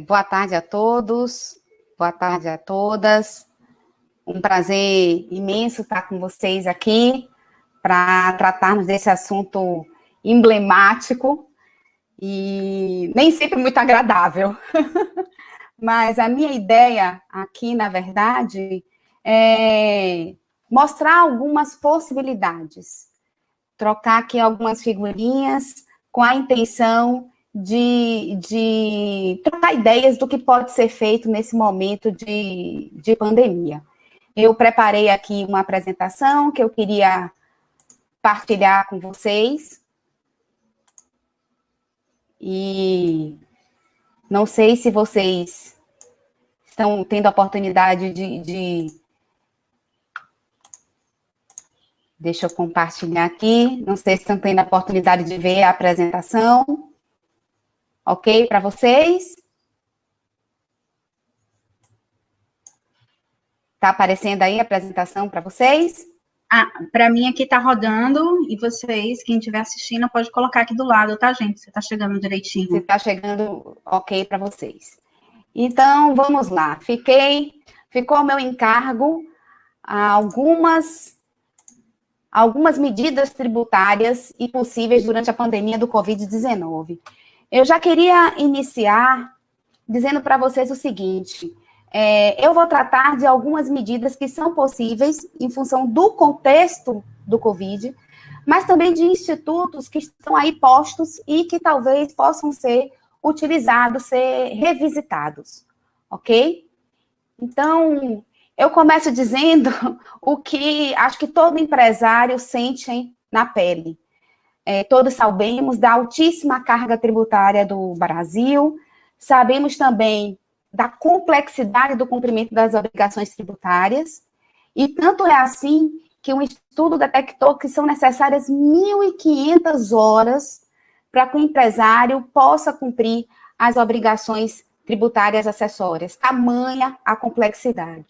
Boa tarde a todos, boa tarde a todas. Um prazer imenso estar com vocês aqui para tratarmos desse assunto emblemático e nem sempre muito agradável. Mas a minha ideia aqui, na verdade, é mostrar algumas possibilidades, trocar aqui algumas figurinhas com a intenção de trocar ideias do que pode ser feito nesse momento de pandemia. Eu preparei aqui uma apresentação que eu queria partilhar com vocês. E não sei se vocês estão tendo a oportunidade Deixa eu compartilhar aqui. Não sei se estão tendo a oportunidade de ver a apresentação. Ok para vocês? Está aparecendo aí a apresentação para vocês? Para mim aqui está rodando, e vocês, quem estiver assistindo, pode colocar aqui do lado, tá, gente? Você está chegando direitinho. Você está chegando ok para vocês. Então, vamos lá. Ficou ao meu encargo algumas medidas tributárias e possíveis durante a pandemia do Covid-19. Eu já queria iniciar dizendo para vocês o seguinte: eu vou tratar de algumas medidas que são possíveis em função do contexto do Covid, mas também de institutos que estão aí postos e que talvez possam ser utilizados, ser revisitados, ok? Então, eu começo dizendo o que acho que todo empresário sente na pele. Todos sabemos da altíssima carga tributária do Brasil, sabemos também da complexidade do cumprimento das obrigações tributárias, e tanto é assim que um estudo detectou que são necessárias 1.500 horas para que o empresário possa cumprir as obrigações tributárias acessórias, tamanha a complexidade.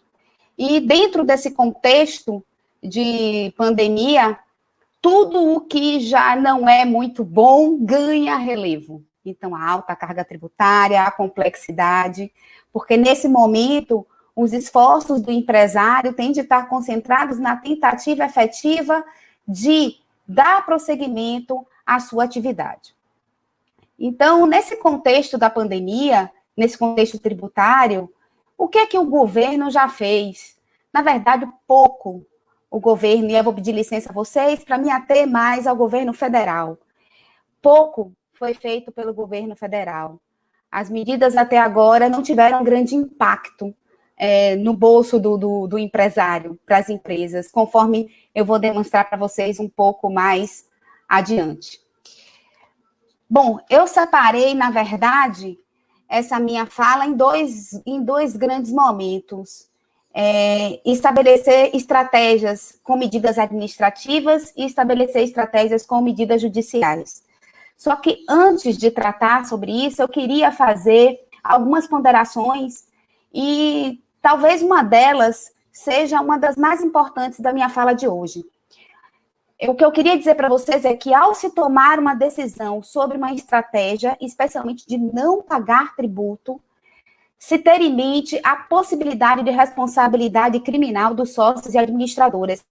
E dentro desse contexto de pandemia, tudo o que já não é muito bom ganha relevo. Então, a alta carga tributária, a complexidade, porque nesse momento, os esforços do empresário têm de estar concentrados na tentativa efetiva de dar prosseguimento à sua atividade. Então, nesse contexto da pandemia, nesse contexto tributário, o que é que o governo já fez? Na verdade, pouco. O governo, e eu vou pedir licença a vocês para me ater mais ao governo federal. Pouco foi feito pelo governo federal. As medidas até agora não tiveram grande impacto no bolso do empresário, para as empresas, conforme eu vou demonstrar para vocês um pouco mais adiante. Bom, eu separei, na verdade, essa minha fala em dois grandes momentos. Estabelecer estratégias com medidas administrativas e estabelecer estratégias com medidas judiciais. Só que antes de tratar sobre isso, eu queria fazer algumas ponderações e talvez uma delas seja uma das mais importantes da minha fala de hoje. O que eu queria dizer para vocês é que, ao se tomar uma decisão sobre uma estratégia, especialmente de não pagar tributo, se ter em mente a possibilidade de responsabilidade criminal dos sócios e administradores.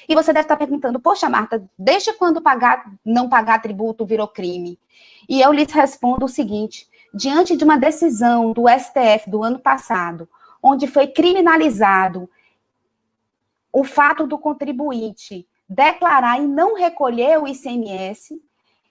E você deve estar perguntando: poxa, Marta, desde quando não pagar tributo virou crime? E eu lhes respondo o seguinte: diante de uma decisão do STF do ano passado, onde foi criminalizado o fato do contribuinte declarar e não recolher o ICMS,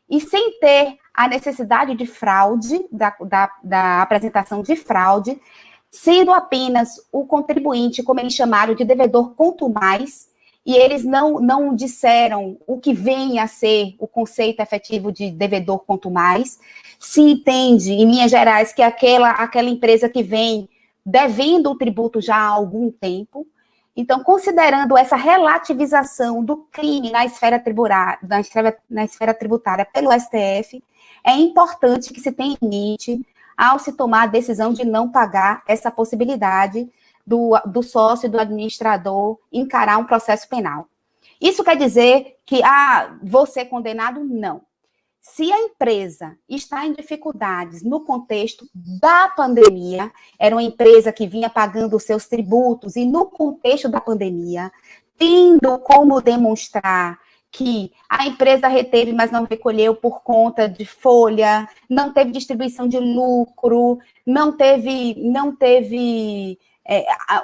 e sem ter a necessidade de fraude, da apresentação de fraude, sendo apenas o contribuinte, como eles chamaram, de devedor quanto mais, e eles não disseram o que vem a ser o conceito efetivo de devedor quanto mais, se entende, em linhas gerais, que aquela empresa que vem devendo o tributo já há algum tempo. Então, considerando essa relativização do crime na esfera tributária pelo STF, é importante que se tenha em mente, ao se tomar a decisão de não pagar, essa possibilidade do sócio e do administrador encarar um processo penal. Isso quer dizer que, vou ser condenado? Não. Se a empresa está em dificuldades no contexto da pandemia, era uma empresa que vinha pagando os seus tributos, e no contexto da pandemia, tendo como demonstrar que a empresa reteve, mas não recolheu por conta de folha, não teve distribuição de lucro,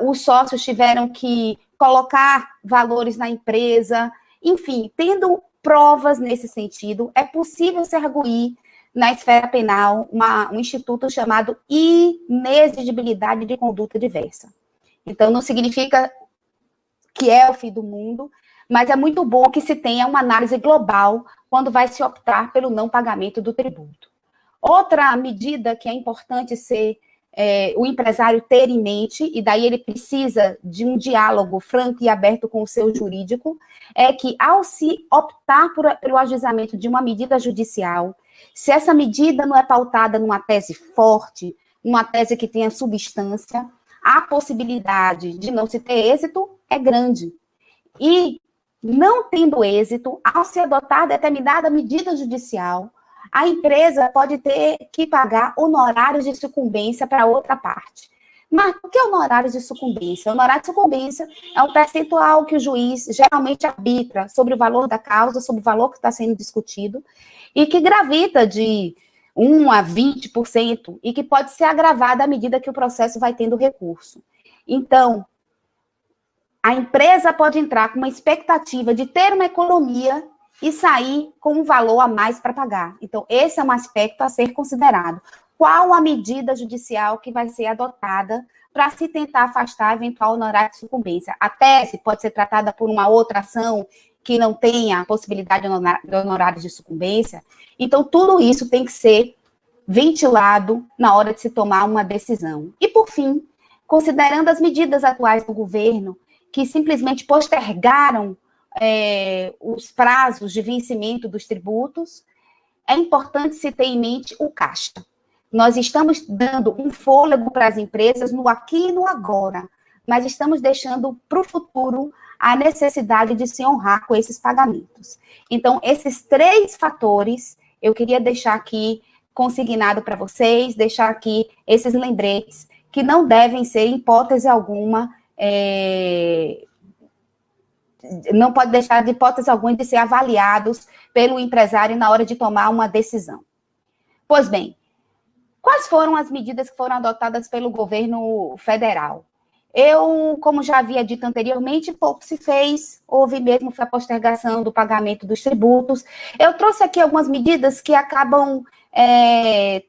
os sócios tiveram que colocar valores na empresa, enfim, tendo provas nesse sentido, é possível se arguir na esfera penal um instituto chamado inexigibilidade de conduta diversa. Então, não significa que é o fim do mundo, mas é muito bom que se tenha uma análise global quando vai se optar pelo não pagamento do tributo. Outra medida que é importante o empresário ter em mente, e daí ele precisa de um diálogo franco e aberto com o seu jurídico, é que ao se optar pelo ajuizamento de uma medida judicial, se essa medida não é pautada numa tese forte, numa tese que tenha substância, a possibilidade de não se ter êxito é grande. E, não tendo êxito, ao se adotar determinada medida judicial, a empresa pode ter que pagar honorários de sucumbência para outra parte. Mas o que é honorário de sucumbência? O honorário de sucumbência é um percentual que o juiz geralmente arbitra sobre o valor da causa, sobre o valor que está sendo discutido, e que gravita de 1 a 20%, e que pode ser agravado à medida que o processo vai tendo recurso. Então, a empresa pode entrar com uma expectativa de ter uma economia e sair com um valor a mais para pagar. Então, esse é um aspecto a ser considerado. Qual a medida judicial que vai ser adotada para se tentar afastar a eventual honorário de sucumbência? A tese pode ser tratada por uma outra ação que não tenha a possibilidade de honorários de sucumbência. Então, tudo isso tem que ser ventilado na hora de se tomar uma decisão. E, por fim, considerando as medidas atuais do governo, que simplesmente postergaram os prazos de vencimento dos tributos, é importante se ter em mente o caixa. Nós estamos dando um fôlego para as empresas no aqui e no agora, mas estamos deixando para o futuro a necessidade de se honrar com esses pagamentos. Então, esses 3 fatores, eu queria deixar aqui consignado para vocês, deixar aqui esses lembretes, que não devem ser, em hipótese alguma, não pode deixar de hipótese alguma de ser avaliados pelo empresário na hora de tomar uma decisão. Pois bem, quais foram as medidas que foram adotadas pelo governo federal? Como já havia dito anteriormente, pouco se fez, houve mesmo a postergação do pagamento dos tributos. Eu trouxe aqui algumas medidas que acabam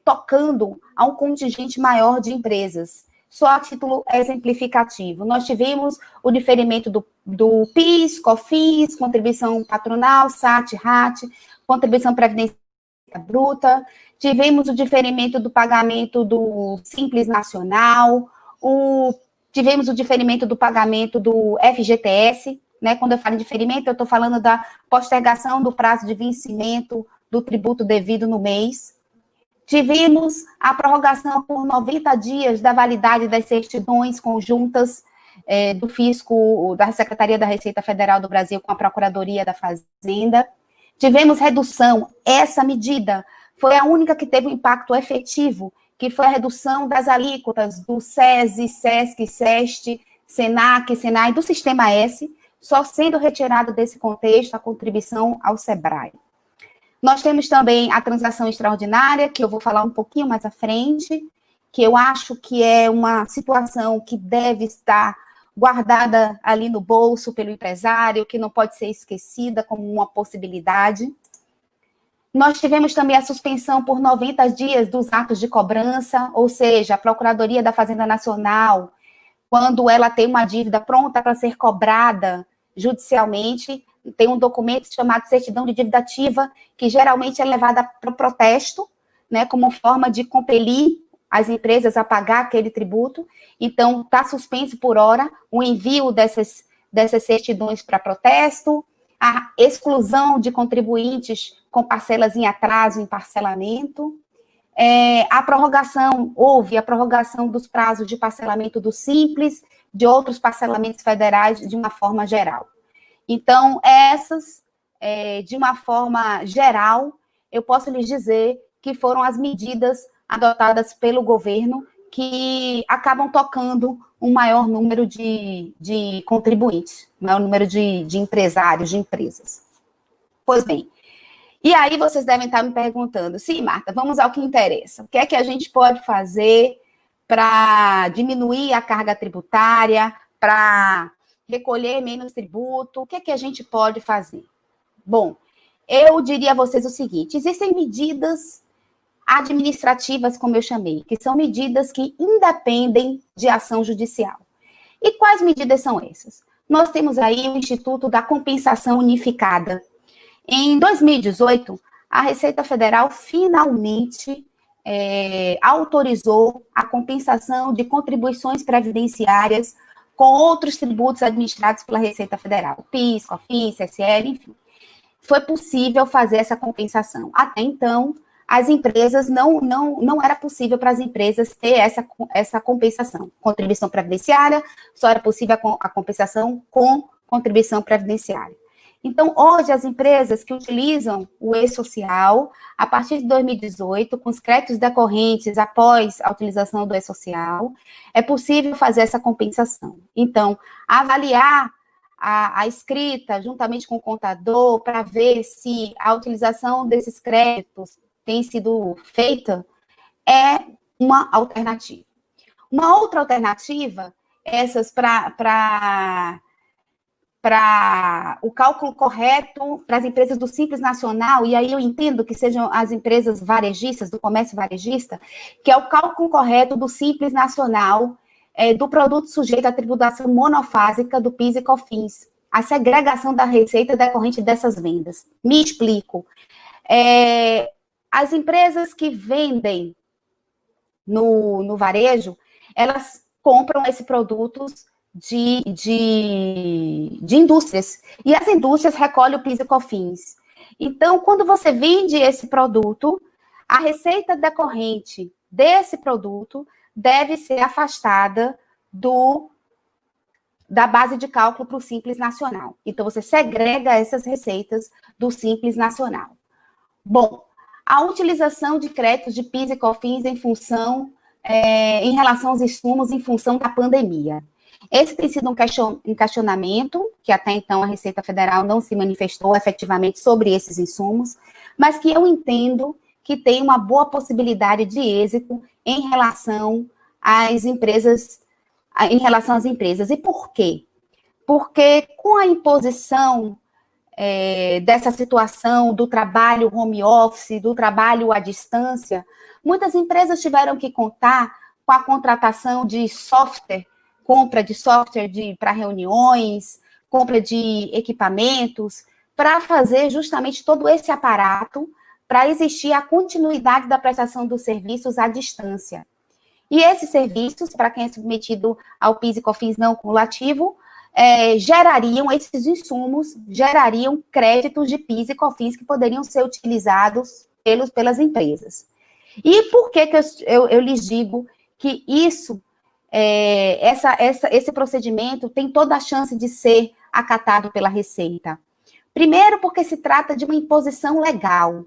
tocando a um contingente maior de empresas. Só a título exemplificativo. Nós tivemos o diferimento do PIS, COFINS, contribuição patronal, SAT, RAT, contribuição previdência bruta, tivemos o diferimento do pagamento do Simples Nacional, tivemos o diferimento do pagamento do FGTS, né? Quando eu falo em diferimento, eu estou falando da postergação do prazo de vencimento do tributo devido no mês. Tivemos a prorrogação por 90 dias da validade das certidões conjuntas do fisco, da Secretaria da Receita Federal do Brasil com a Procuradoria da Fazenda. Tivemos redução, essa medida foi a única que teve um impacto efetivo, que foi a redução das alíquotas do SESI, SESC, SEST, SENAC, SENAI, do Sistema S, só sendo retirado desse contexto a contribuição ao SEBRAE. Nós temos também a transação extraordinária, que eu vou falar um pouquinho mais à frente, que eu acho que é uma situação que deve estar guardada ali no bolso pelo empresário, que não pode ser esquecida como uma possibilidade. Nós tivemos também a suspensão por 90 dias dos atos de cobrança, ou seja, a Procuradoria da Fazenda Nacional, quando ela tem uma dívida pronta para ser cobrada judicialmente, tem um documento chamado certidão de dívida ativa, que geralmente é levada para o protesto, né, como forma de compelir as empresas a pagar aquele tributo. Então, está suspenso por hora o envio dessas certidões para protesto, a exclusão de contribuintes com parcelas em atraso, em parcelamento, houve a prorrogação dos prazos de parcelamento do Simples, de outros parcelamentos federais, de uma forma geral. Então, essas, de uma forma geral, eu posso lhes dizer que foram as medidas adotadas pelo governo que acabam tocando um maior número de contribuintes, um maior número de empresários, de empresas. Pois bem, e aí vocês devem estar me perguntando, sim, Marta, vamos ao que interessa. O que é que a gente pode fazer para diminuir a carga tributária, para recolher menos tributo? O que é que a gente pode fazer? Bom, eu diria a vocês o seguinte, existem medidas administrativas, como eu chamei, que são medidas que independem de ação judicial. E quais medidas são essas? Nós temos aí o Instituto da Compensação Unificada. Em 2018, a Receita Federal finalmente autorizou a compensação de contribuições previdenciárias com outros tributos administrados pela Receita Federal, PIS, COFINS, CSL, enfim. Foi possível fazer essa compensação. Até então, as empresas, não era possível para as empresas ter essa compensação. Contribuição previdenciária, só era possível a compensação com contribuição previdenciária. Então, hoje, as empresas que utilizam o E-Social, a partir de 2018, com os créditos decorrentes após a utilização do E-Social, é possível fazer essa compensação. Então, avaliar a escrita, juntamente com o contador, para ver se a utilização desses créditos tem sido feita, é uma alternativa. Uma outra alternativa, essas para o cálculo correto para as empresas do Simples Nacional, e aí eu entendo que sejam as empresas varejistas, do comércio varejista, que é o cálculo correto do Simples Nacional, do produto sujeito à tributação monofásica do PIS e COFINS, a segregação da receita decorrente dessas vendas. Me explico. As empresas que vendem no varejo, elas compram esses produtos de indústrias, e as indústrias recolhem o PIS e COFINS. Então, quando você vende esse produto, a receita decorrente desse produto deve ser afastada da base de cálculo para o Simples Nacional. Então, você segrega essas receitas do Simples Nacional. Bom, a utilização de créditos de PIS e COFINS em relação aos insumos em função da pandemia. Esse tem sido um questionamento, que até então a Receita Federal não se manifestou efetivamente sobre esses insumos, mas que eu entendo que tem uma boa possibilidade de êxito em relação às empresas. E por quê? Porque com a imposição dessa situação do trabalho home office, do trabalho à distância, muitas empresas tiveram que contar com a contratação de software, compra de software para reuniões, compra de equipamentos, para fazer justamente todo esse aparato para existir a continuidade da prestação dos serviços à distância. E esses serviços, para quem é submetido ao PIS e COFINS não cumulativo, esses insumos gerariam créditos de PIS e COFINS que poderiam ser utilizados pelas empresas. E por que eu lhes digo que esse procedimento tem toda a chance de ser acatado pela Receita? Primeiro, porque se trata de uma imposição legal.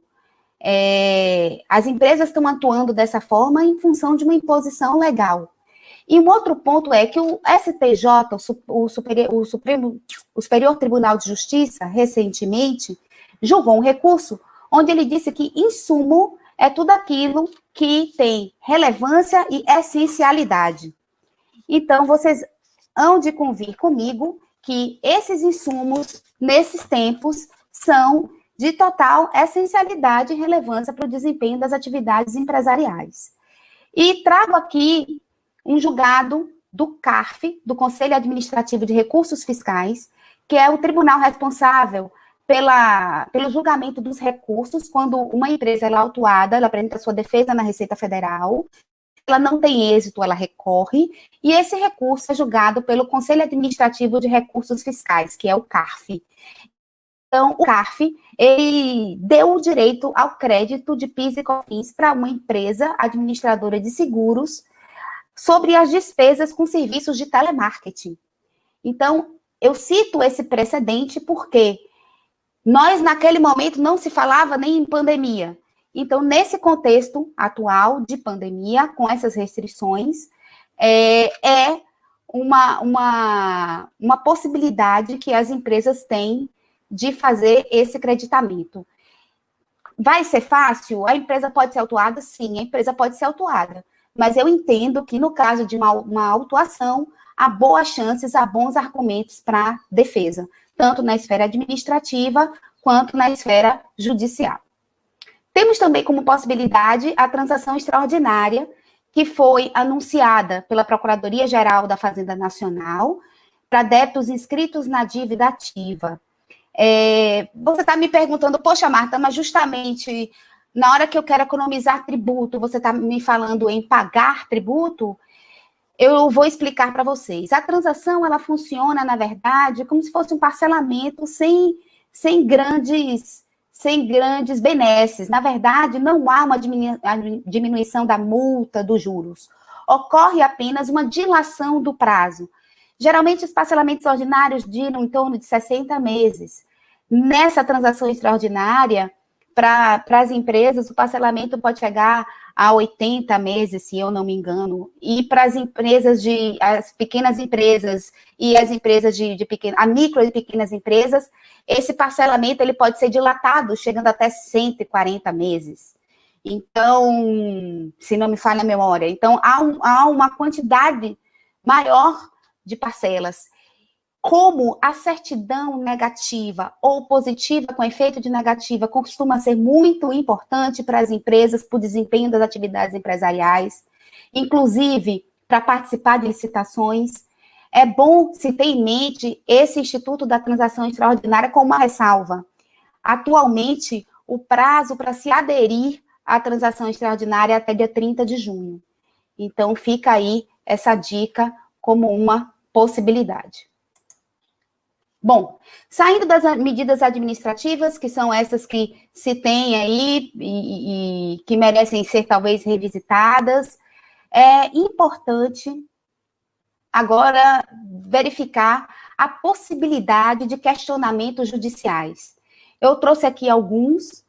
As empresas estão atuando dessa forma em função de uma imposição legal. E um outro ponto é que o STJ, o Superior Tribunal de Justiça, recentemente, julgou um recurso onde ele disse que insumo é tudo aquilo que tem relevância e essencialidade. Então, vocês hão de convir comigo que esses insumos, nesses tempos, são de total essencialidade e relevância para o desempenho das atividades empresariais. E trago aqui um julgado do CARF, do Conselho Administrativo de Recursos Fiscais, que é o tribunal responsável pelo julgamento dos recursos, quando uma empresa é autuada, ela apresenta sua defesa na Receita Federal, ela não tem êxito, ela recorre, e esse recurso é julgado pelo Conselho Administrativo de Recursos Fiscais, que é o CARF. Então, o CARF, ele deu o direito ao crédito de PIS e COFINS para uma empresa administradora de seguros sobre as despesas com serviços de telemarketing. Então, eu cito esse precedente porque Nós, naquele momento, não se falava nem em pandemia. Então, nesse contexto atual de pandemia, com essas restrições, é uma possibilidade que as empresas têm de fazer esse creditamento. Vai ser fácil? A empresa pode ser autuada? Sim, a empresa pode ser autuada. Mas eu entendo que, no caso de uma autuação, há boas chances, há bons argumentos para defesa, tanto na esfera administrativa quanto na esfera judicial. Temos também como possibilidade a transação extraordinária, que foi anunciada pela Procuradoria-Geral da Fazenda Nacional para débitos inscritos na dívida ativa. Você está me perguntando, poxa, Marta, mas justamente na hora que eu quero economizar tributo, você está me falando em pagar tributo? Eu vou explicar para vocês. A transação, ela funciona, na verdade, como se fosse um parcelamento sem grandes benesses. Na verdade, não há uma diminuição da multa, dos juros. Ocorre apenas uma dilação do prazo. Geralmente, os parcelamentos ordinários duram em torno de 60 meses. Nessa transação extraordinária, para as empresas, o parcelamento pode chegar a 80 meses, se eu não me engano. E para as empresas as pequenas empresas e as empresas a micro e pequenas empresas, esse parcelamento ele pode ser dilatado, chegando até 140 meses. Então, se não me falha a memória. Então, há uma quantidade maior de parcelas. Como a certidão negativa ou positiva com efeito de negativa costuma ser muito importante para as empresas, para o desempenho das atividades empresariais, inclusive para participar de licitações, é bom se ter em mente esse Instituto da Transação Extraordinária com uma ressalva. Atualmente, o prazo para se aderir à transação extraordinária é até dia 30 de junho. Então, fica aí essa dica como uma possibilidade. Bom, saindo das medidas administrativas, que são essas que se tem aí e que merecem ser talvez revisitadas, é importante agora verificar a possibilidade de questionamentos judiciais. Eu trouxe aqui alguns,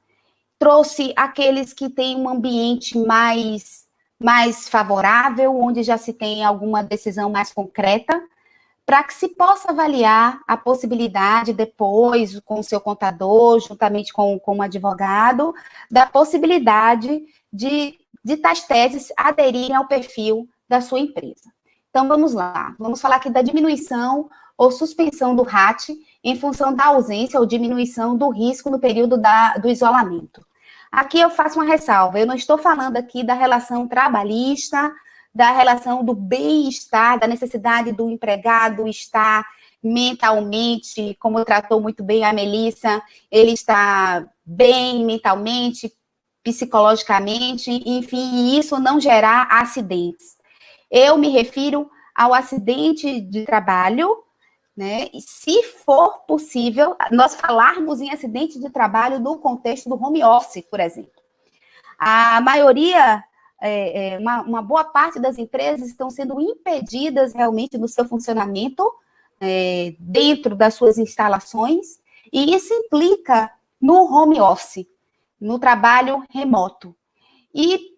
trouxe aqueles que têm um ambiente mais favorável, onde já se tem alguma decisão mais concreta, para que se possa avaliar a possibilidade depois, com o seu contador, juntamente com o advogado, da possibilidade de tais teses aderirem ao perfil da sua empresa. Então, vamos lá. Vamos falar aqui da diminuição ou suspensão do RAT em função da ausência ou diminuição do risco no período do isolamento. Aqui eu faço uma ressalva. Eu não estou falando aqui da relação trabalhista, da relação do bem-estar, da necessidade do empregado estar mentalmente, como tratou muito bem a Melissa, ele está bem mentalmente, psicologicamente, enfim, e isso não gerar acidentes. Eu me refiro ao acidente de trabalho, né? E se for possível, nós falarmos em acidente de trabalho no contexto do home office, por exemplo. A maioria, uma boa parte das empresas estão sendo impedidas realmente no seu funcionamento dentro das suas instalações, e isso implica no home office, no trabalho remoto. E,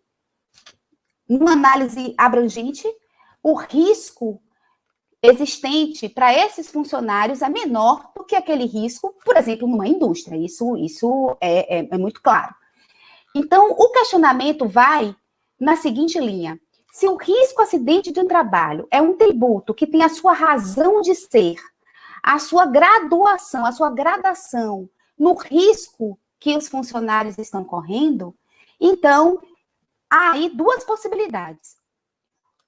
numa análise abrangente, o risco existente para esses funcionários é menor do que aquele risco, por exemplo, numa indústria. Isso é muito claro. Então, o questionamento vai na seguinte linha: se o risco acidente de um trabalho é um tributo que tem a sua razão de ser, a sua graduação, a sua gradação no risco que os funcionários estão correndo, então, há aí duas possibilidades.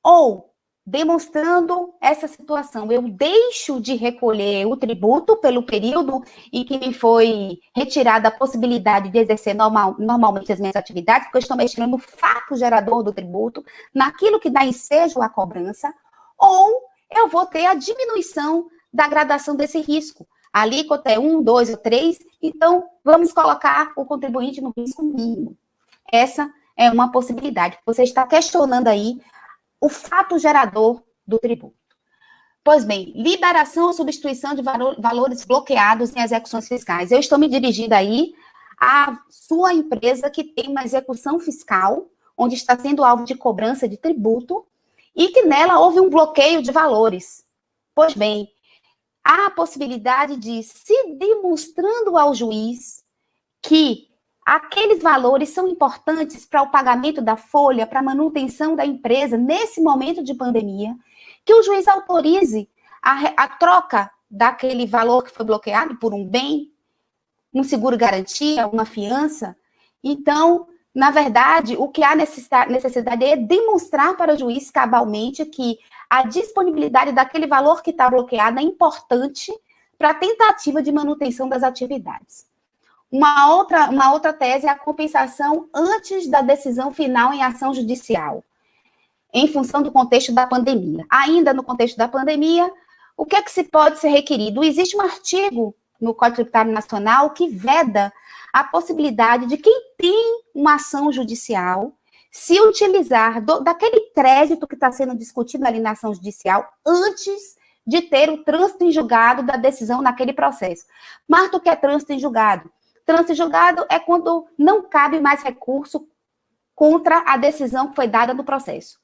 Ou, demonstrando essa situação, eu deixo de recolher o tributo pelo período em que me foi retirada a possibilidade de exercer normalmente as minhas atividades, porque eu estou mexendo no fato gerador do tributo, naquilo que dá ensejo à cobrança, ou eu vou ter a diminuição da gradação desse risco. A alíquota é 1, 2 ou 3, então vamos colocar o contribuinte no risco mínimo. Essa é uma possibilidade. Você está questionando aí o fato gerador do tributo. Pois bem, liberação ou substituição de valores bloqueados em execuções fiscais. Eu estou me dirigindo aí à sua empresa que tem uma execução fiscal, onde está sendo alvo de cobrança de tributo, e que nela houve um bloqueio de valores. Pois bem, há a possibilidade de, se demonstrando ao juiz que aqueles valores são importantes para o pagamento da folha, para a manutenção da empresa nesse momento de pandemia, que o juiz autorize a troca daquele valor que foi bloqueado por um bem, um seguro-garantia, uma fiança. Então, na verdade, o que há necessidade é demonstrar para o juiz cabalmente que a disponibilidade daquele valor que está bloqueado é importante para a tentativa de manutenção das atividades. Uma outra tese é a compensação antes da decisão final em ação judicial, em função do contexto da pandemia. Ainda no contexto da pandemia, o que é que se pode ser requerido? Existe um artigo no Código Tributário Nacional que veda a possibilidade de quem tem uma ação judicial se utilizar daquele crédito que está sendo discutido ali na ação judicial antes de ter o trânsito em julgado da decisão naquele processo. Marta, o que é trânsito em julgado? Trânsito em julgado é quando não cabe mais recurso contra a decisão que foi dada no processo.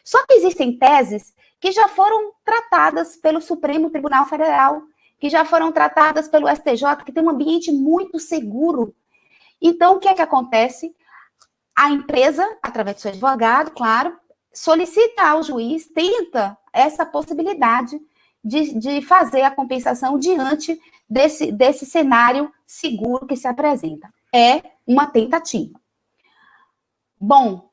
Só que existem teses que já foram tratadas pelo Supremo Tribunal Federal, que já foram tratadas pelo STJ, que tem um ambiente muito seguro. Então, o que é que acontece? A empresa, através do seu advogado, claro, solicita ao juiz, tenta essa possibilidade de fazer a compensação diante desse cenário seguro que se apresenta. É uma tentativa. Bom,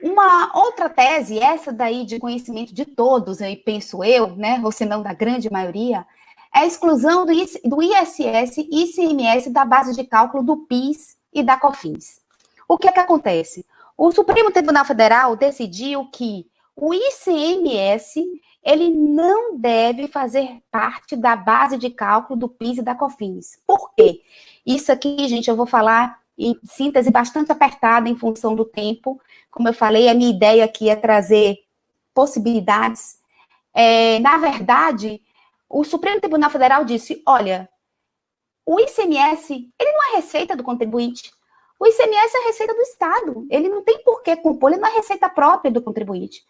uma outra tese, essa daí de conhecimento de todos, penso eu, né, ou se não da grande maioria, é a exclusão do ISS e ICMS da base de cálculo do PIS e da COFINS. O que é que acontece? O Supremo Tribunal Federal decidiu que o ICMS, ele não deve fazer parte da base de cálculo do PIS e da COFINS. Por quê? Isso aqui, gente, eu vou falar em síntese bastante apertada em função do tempo. Como eu falei, a minha ideia aqui é trazer possibilidades. Na verdade, o Supremo Tribunal Federal disse, olha, o ICMS, ele não é receita do contribuinte. O ICMS é receita do Estado. Ele não tem por que compor, ele não é receita própria do contribuinte.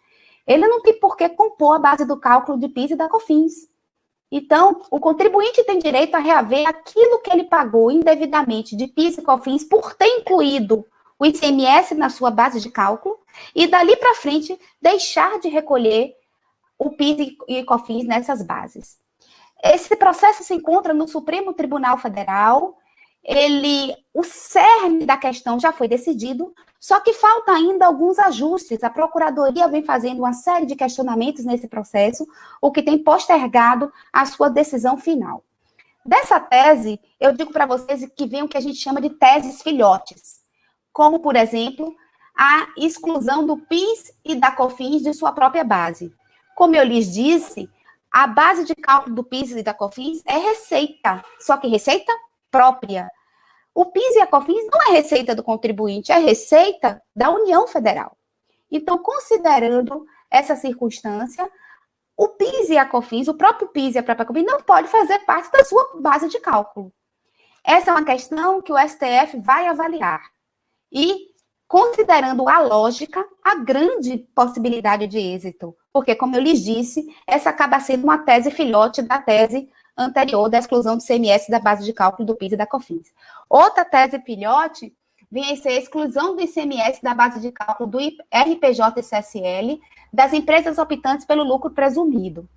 Ele não tem por que compor a base do cálculo de PIS e da COFINS. Então, o contribuinte tem direito a reaver aquilo que ele pagou indevidamente de PIS e COFINS por ter incluído o ICMS na sua base de cálculo e, dali para frente, deixar de recolher o PIS e COFINS nessas bases. Esse processo se encontra no Supremo Tribunal Federal. O cerne da questão já foi decidido, só que falta ainda alguns ajustes. A Procuradoria vem fazendo uma série de questionamentos nesse processo, o que tem postergado a sua decisão final. Dessa tese, eu digo para vocês que vem o que a gente chama de teses filhotes, como, por exemplo, a exclusão do PIS e da COFINS de sua própria base. Como eu lhes disse, a base de cálculo do PIS e da COFINS é receita, só que receita própria. O PIS e a COFINS não é receita do contribuinte, é receita da União Federal. Então, considerando essa circunstância, o PIS e a COFINS, o próprio PIS e a própria COFINS, não pode fazer parte da sua base de cálculo. Essa é uma questão que o STF vai avaliar. E, considerando a lógica, a grande possibilidade de êxito. Porque, como eu lhes disse, essa acaba sendo uma tese filhote da tese anterior da exclusão do ICMS da base de cálculo do PIS e da COFINS. Outra tese filhote vem a ser a exclusão do ICMS da base de cálculo do RPJ e CSL das empresas optantes pelo lucro presumido.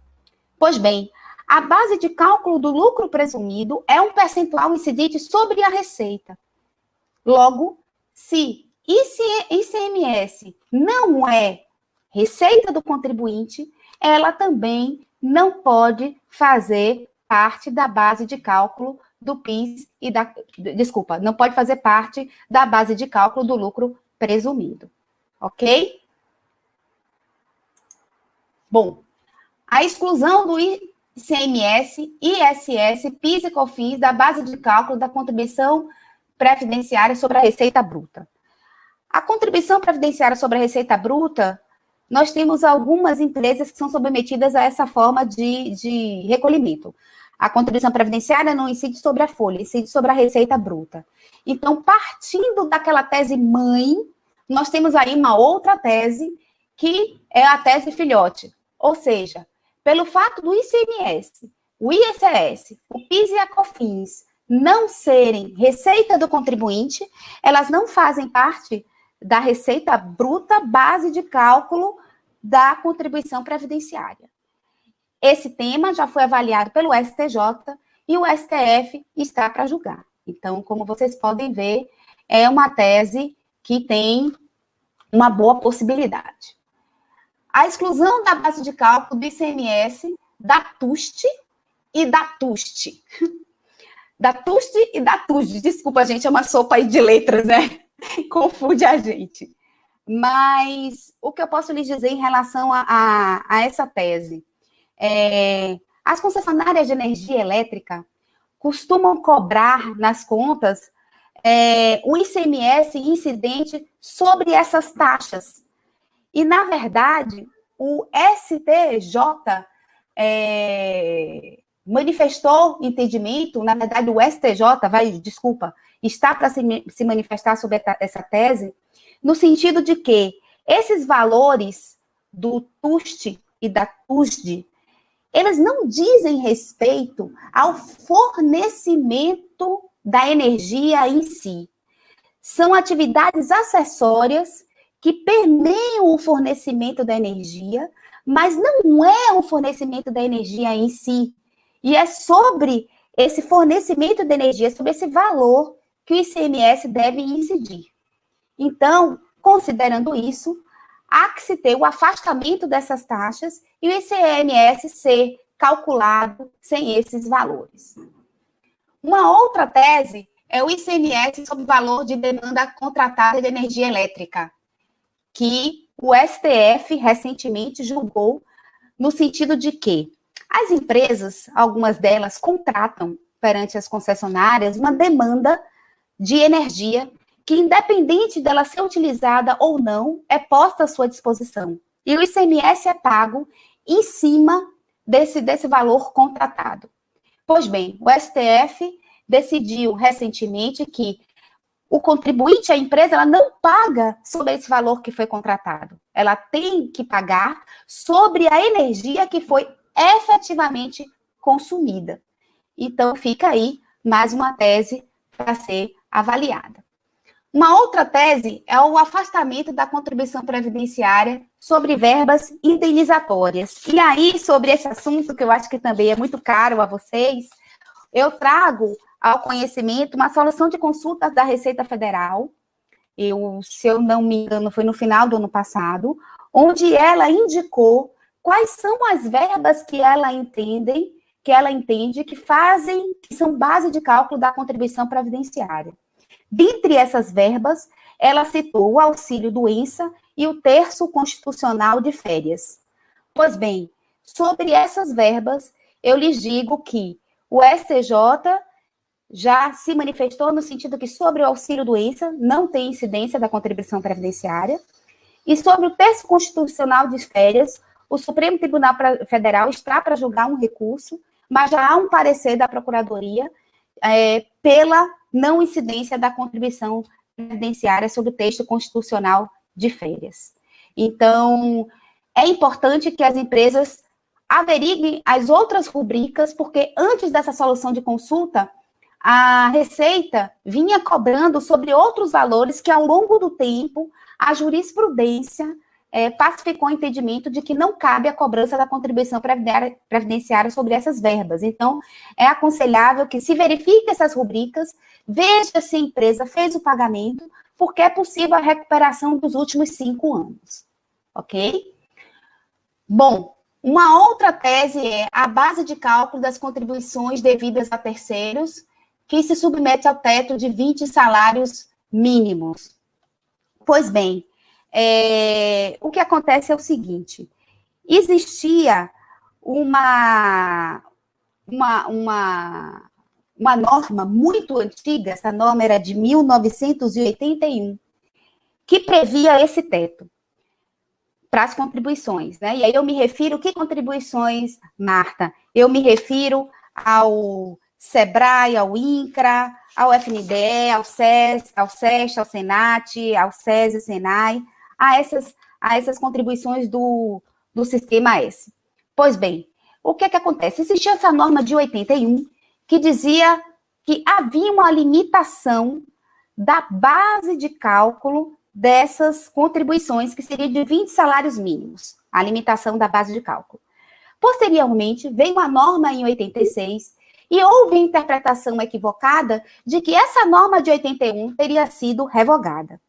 Pois bem, a base de cálculo do lucro presumido é um percentual incidente sobre a receita. Logo, se ICMS não é receita do contribuinte, ela também não pode fazer parte da base de cálculo do PIS e não pode fazer parte da base de cálculo do lucro presumido. Ok? Bom, a exclusão do ICMS, ISS, PIS e COFINS da base de cálculo da contribuição previdenciária sobre a receita bruta. A contribuição previdenciária sobre a receita bruta nós temos algumas empresas que são submetidas a essa forma de recolhimento. A contribuição previdenciária não incide sobre a folha, incide sobre a receita bruta. Então, partindo daquela tese mãe, nós temos aí uma outra tese, que é a tese filhote. Ou seja, pelo fato do ICMS, o ISS, o PIS e a COFINS não serem receita do contribuinte, elas não fazem parte da receita bruta, base de cálculo da contribuição previdenciária. Esse tema já foi avaliado pelo STJ e o STF está para julgar. Então, como vocês podem ver, é uma tese que tem uma boa possibilidade. A exclusão da base de cálculo do ICMS, da TUST e da TUST. Da TUST e da TUST. Desculpa, gente, é uma sopa aí de letras, né? Confunde a gente. Mas o que eu posso lhes dizer em relação a essa tese? As concessionárias de energia elétrica costumam cobrar nas contas o ICMS incidente sobre essas taxas. E, na verdade, o STJ manifestou entendimento, na verdade, o STJ, está para se manifestar sobre essa tese, no sentido de que esses valores do TUST e da TUSD, eles não dizem respeito ao fornecimento da energia em si. São atividades acessórias que permeiam o fornecimento da energia, mas não é o fornecimento da energia em si. E é sobre esse fornecimento de energia, sobre esse valor que o ICMS deve incidir. Então, considerando isso, há que se ter o afastamento dessas taxas e o ICMS ser calculado sem esses valores. Uma outra tese é o ICMS sobre o valor de demanda contratada de energia elétrica, que o STF recentemente julgou no sentido de que as empresas, algumas delas, contratam perante as concessionárias uma demanda de energia que, independente dela ser utilizada ou não, é posta à sua disposição. E o ICMS é pago em cima desse valor contratado. Pois bem, o STF decidiu recentemente que o contribuinte, a empresa, ela não paga sobre esse valor que foi contratado. Ela tem que pagar sobre a energia que foi efetivamente consumida. Então, fica aí mais uma tese para ser avaliada. Uma outra tese é o afastamento da contribuição previdenciária sobre verbas indenizatórias. E aí, sobre esse assunto, que eu acho que também é muito caro a vocês, eu trago ao conhecimento uma solução de consultas da Receita Federal, se eu não me engano, foi no final do ano passado, onde ela indicou quais são as verbas que ela entende que são base de cálculo da contribuição previdenciária. Dentre essas verbas, ela citou o auxílio-doença e o terço constitucional de férias. Pois bem, sobre essas verbas, eu lhes digo que o STJ já se manifestou no sentido que sobre o auxílio-doença não tem incidência da contribuição previdenciária, e sobre o terço constitucional de férias, o Supremo Tribunal Federal está para julgar um recurso, mas já há um parecer da Procuradoria pela não incidência da contribuição previdenciária sobre o texto constitucional de férias. Então, é importante que as empresas averiguem as outras rubricas, porque antes dessa solução de consulta, a Receita vinha cobrando sobre outros valores que, ao longo do tempo, a jurisprudência pacificou o entendimento de que não cabe a cobrança da contribuição previdenciária sobre essas verbas. Então, é aconselhável que se verifique essas rubricas, veja se a empresa fez o pagamento, porque é possível a recuperação dos últimos 5 anos. Ok? Bom, uma outra tese é a base de cálculo das contribuições devidas a terceiros, que se submete ao teto de 20 salários mínimos. Pois bem, o que acontece é o seguinte: existia uma norma muito antiga, essa norma era de 1981, que previa esse teto. para as contribuições, né? E aí eu me refiro, que contribuições, Marta? Eu me refiro ao SEBRAE, ao INCRA, ao FNDE, ao SES, ao SEST, ao SENAT, ao SESI, SENAI, a essas contribuições do Sistema S. Pois bem, o que acontece? Existia essa norma de 81 que dizia que havia uma limitação da base de cálculo dessas contribuições, que seria de 20 salários mínimos, a limitação da base de cálculo. Posteriormente, veio uma norma em 86 e houve a interpretação equivocada de que essa norma de 81 teria sido revogada.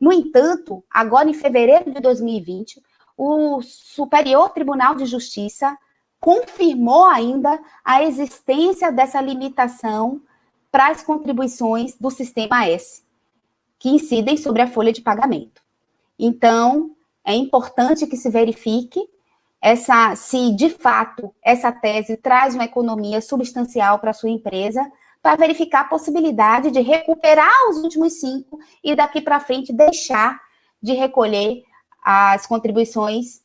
No entanto, agora em fevereiro de 2020, o Superior Tribunal de Justiça confirmou ainda a existência dessa limitação para as contribuições do Sistema S, que incidem sobre a folha de pagamento. Então, é importante que se verifique se, de fato, essa tese traz uma economia substancial para a sua empresa, para verificar a possibilidade de recuperar os últimos 5 e, daqui para frente, deixar de recolher as contribuições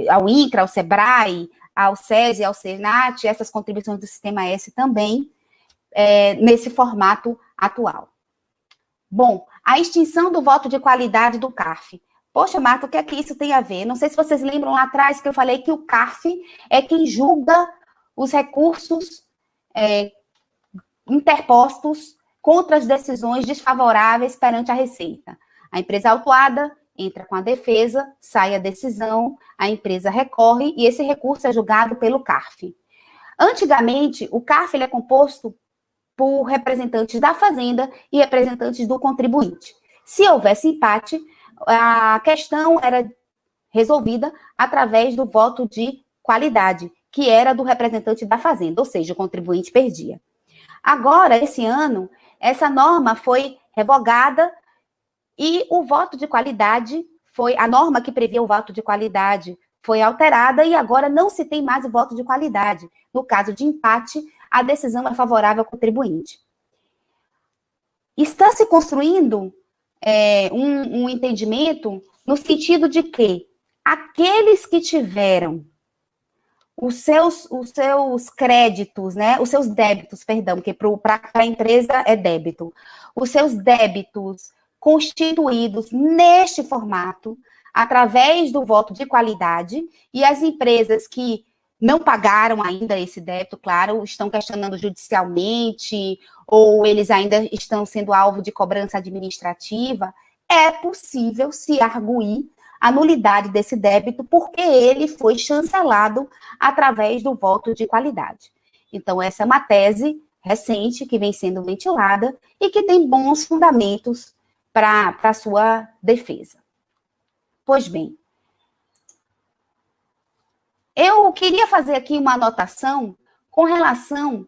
ao INCRA, ao SEBRAE, ao SESI, ao SENAT, essas contribuições do Sistema S também, nesse formato atual. Bom, a extinção do voto de qualidade do CARF. Poxa, Marta, o que é que isso tem a ver? Não sei se vocês lembram lá atrás que eu falei que o CARF é quem julga os recursos interpostos contra as decisões desfavoráveis perante a Receita. A empresa autuada entra com a defesa, sai a decisão, a empresa recorre e esse recurso é julgado pelo CARF. Antigamente, o CARF ele é composto por representantes da Fazenda e representantes do contribuinte. Se houvesse empate, a questão era resolvida através do voto de qualidade, que era do representante da Fazenda, ou seja, o contribuinte perdia. Agora, esse ano, essa norma foi revogada e o voto de qualidade a norma que previa o voto de qualidade foi alterada e agora não se tem mais o voto de qualidade. No caso de empate, a decisão é favorável ao contribuinte. Está se construindo um entendimento no sentido de que aqueles que tiveram os seus créditos, né, os seus débitos, perdão, porque para a empresa é débito, os seus débitos constituídos neste formato, através do voto de qualidade, e as empresas que não pagaram ainda esse débito, claro, estão questionando judicialmente, ou eles ainda estão sendo alvo de cobrança administrativa, é possível se arguir a nulidade desse débito, porque ele foi chancelado através do voto de qualidade. Então, essa é uma tese recente que vem sendo ventilada e que tem bons fundamentos para a sua defesa. Pois bem, eu queria fazer aqui uma anotação com relação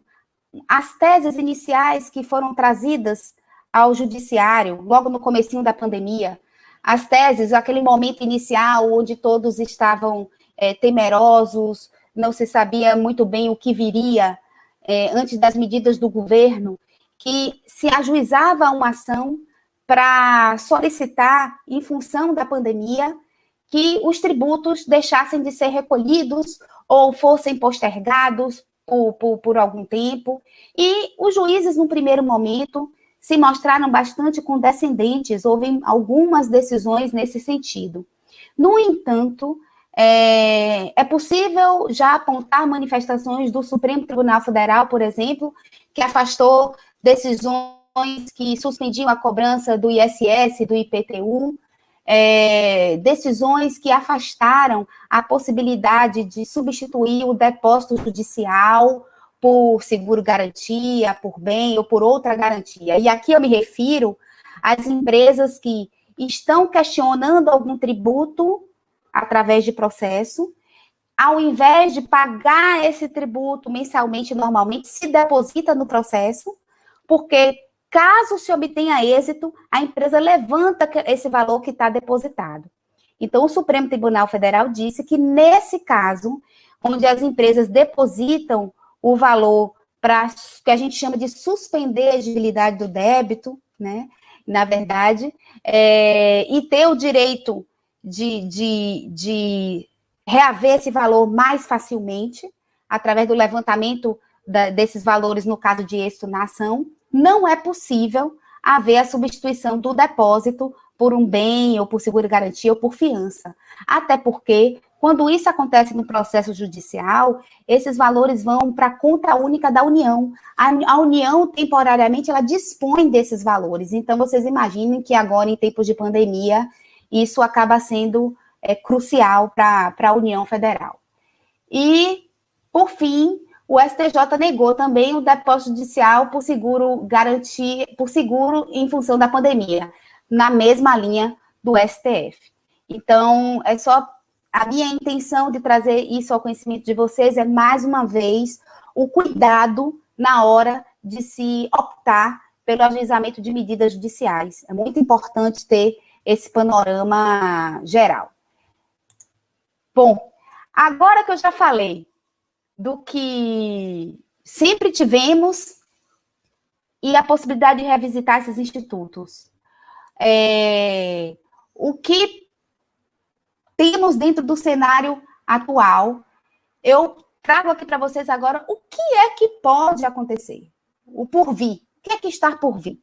às teses iniciais que foram trazidas ao judiciário, logo no comecinho da pandemia. As teses, aquele momento inicial onde todos estavam temerosos, não se sabia muito bem o que viria antes das medidas do governo, que se ajuizava uma ação para solicitar, em função da pandemia, que os tributos deixassem de ser recolhidos ou fossem postergados por algum tempo. E os juízes, no primeiro momento, se mostraram bastante condescendentes, houve algumas decisões nesse sentido. No entanto, é possível já apontar manifestações do Supremo Tribunal Federal, por exemplo, que afastou decisões que suspendiam a cobrança do ISS, do IPTU, decisões que afastaram a possibilidade de substituir o depósito judicial por seguro-garantia, por bem ou por outra garantia. E aqui eu me refiro às empresas que estão questionando algum tributo através de processo, ao invés de pagar esse tributo mensalmente, normalmente, se deposita no processo, porque caso se obtenha êxito, a empresa levanta esse valor que está depositado. Então, o Supremo Tribunal Federal disse que, nesse caso, onde as empresas depositam o valor para, que a gente chama de suspender a exigibilidade do débito, né, na verdade, e ter o direito de reaver esse valor mais facilmente, através do levantamento desses valores no caso de êxito na ação. Não é possível haver a substituição do depósito por um bem, ou por seguro-garantia, ou por fiança. Até porque, quando isso acontece no processo judicial, esses valores vão para a conta única da União. A União, temporariamente, ela dispõe desses valores. Então, vocês imaginem que agora, em tempos de pandemia, isso acaba sendo crucial para a União Federal. E, por fim, o STJ negou também o depósito judicial por seguro em função da pandemia, na mesma linha do STF. Então, é só a minha intenção de trazer isso ao conhecimento de vocês é, mais uma vez, o cuidado na hora de se optar pelo ajuizamento de medidas judiciais. É muito importante ter esse panorama geral. Bom, agora que eu já falei do que sempre tivemos e a possibilidade de revisitar esses institutos, o que temos dentro do cenário atual, eu trago aqui para vocês agora o que é que pode acontecer, o por vir, o que é que está por vir.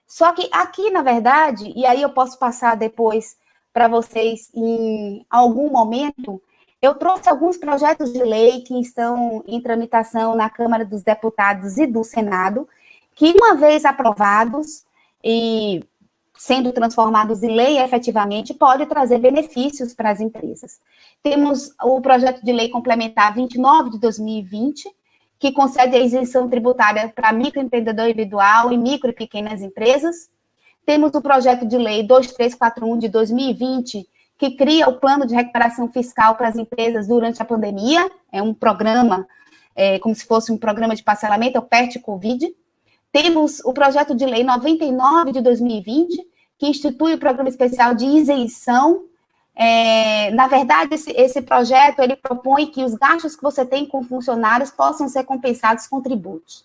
Só que aqui, na verdade, e aí eu posso passar depois para vocês em algum momento, eu trouxe alguns projetos de lei que estão em tramitação na Câmara dos Deputados e do Senado, que, uma vez aprovados e sendo transformados em lei, efetivamente, pode trazer benefícios para as empresas. Temos o projeto de lei complementar 29 de 2020, que concede a isenção tributária para microempreendedor individual e micro e pequenas empresas. Temos o projeto de lei 2341 de 2020, que cria o plano de recuperação fiscal para as empresas durante a pandemia. É um programa, como se fosse um programa de parcelamento, é o PERT-Covid. Temos o projeto de lei 99 de 2020, que institui o programa especial de isenção. Na verdade, esse projeto, ele propõe que os gastos que você tem com funcionários possam ser compensados com tributos.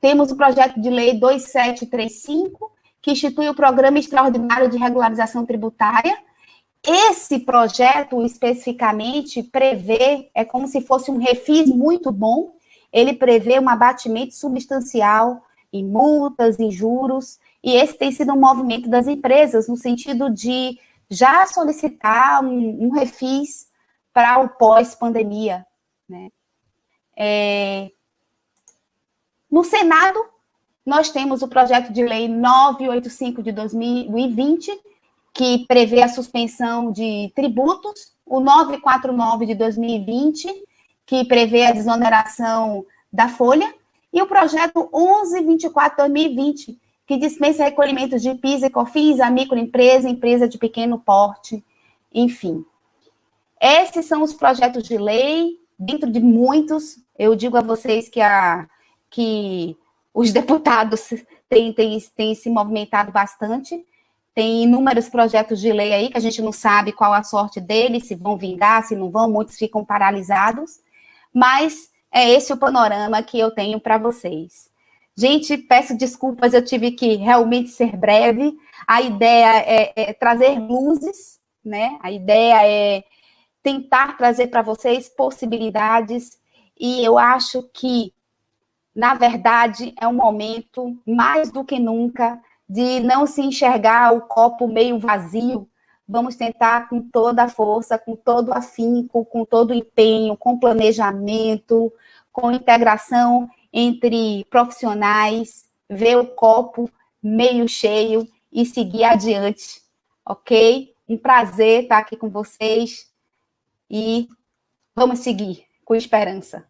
Temos o projeto de lei 2735, que institui o programa extraordinário de regularização tributária. Esse projeto, especificamente, prevê, é como se fosse um refis muito bom, ele prevê um abatimento substancial em multas, em juros, e esse tem sido um movimento das empresas, no sentido de já solicitar um refis para o pós-pandemia, né? No Senado, nós temos o projeto de lei 985 de 2020, que prevê a suspensão de tributos, o 949 de 2020, que prevê a desoneração da folha, e o projeto 1124 de 2020, que dispensa recolhimentos de PIS e COFINS a microempresa, empresa de pequeno porte, enfim. Esses são os projetos de lei, dentro de muitos. Eu digo a vocês que os deputados têm se movimentado bastante. Tem inúmeros projetos de lei aí que a gente não sabe qual a sorte deles, se vão vingar, se não vão, muitos ficam paralisados. Mas é esse o panorama que eu tenho para vocês. Gente, peço desculpas, eu tive que realmente ser breve. A ideia é trazer luzes, né? A ideia é tentar trazer para vocês possibilidades, e eu acho que, na verdade, é um momento, mais do que nunca, de não se enxergar o copo meio vazio. Vamos tentar com toda a força, com todo o afinco, com todo o empenho, com planejamento, com integração entre profissionais, ver o copo meio cheio e seguir adiante, ok? Um prazer estar aqui com vocês e vamos seguir com esperança.